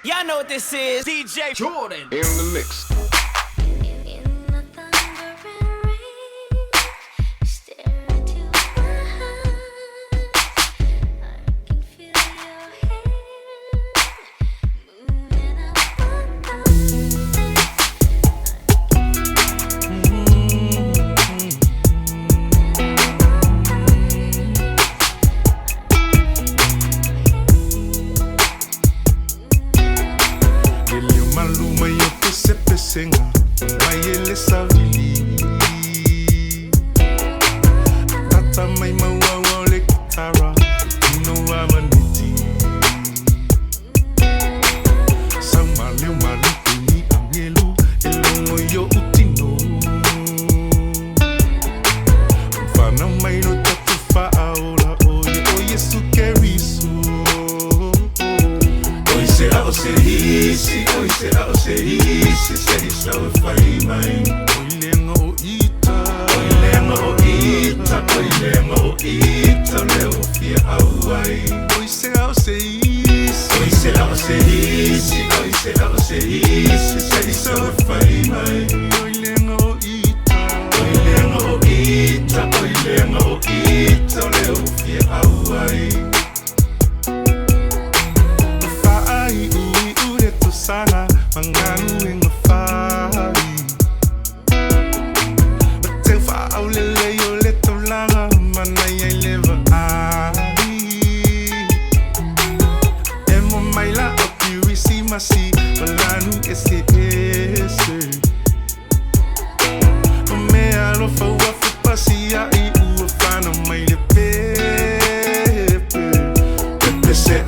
Y'all know what this is. DJ Jordan in the mix.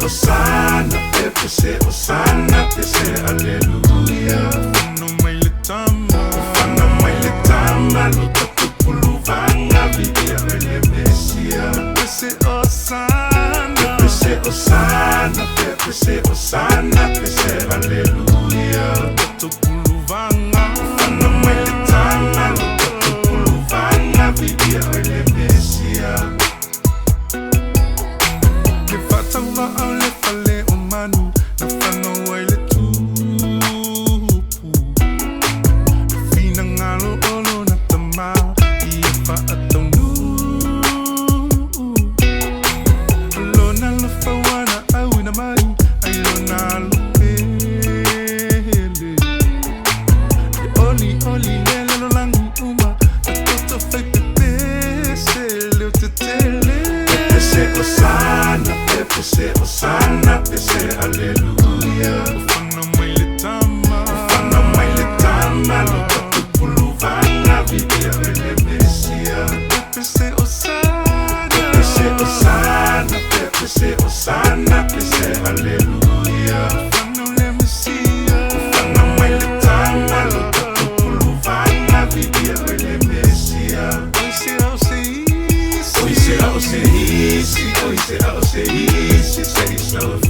Osana, Osana, Alleluia. Ufana mailetama, luta kupuluvanga, vidia ele Mesia. Osana, Osana, Alleluia. Ufana mailetama, luta kupuluvanga, vidia ele Mesia. Osana, Alleluia. Ufana mailetama, luta kupuluvanga, vidia ele Mesia. Osana, Alleluia. Ufana mailetama, luta kupuluvanga, vidia ele Mesia. Oi será o sei se sei slow.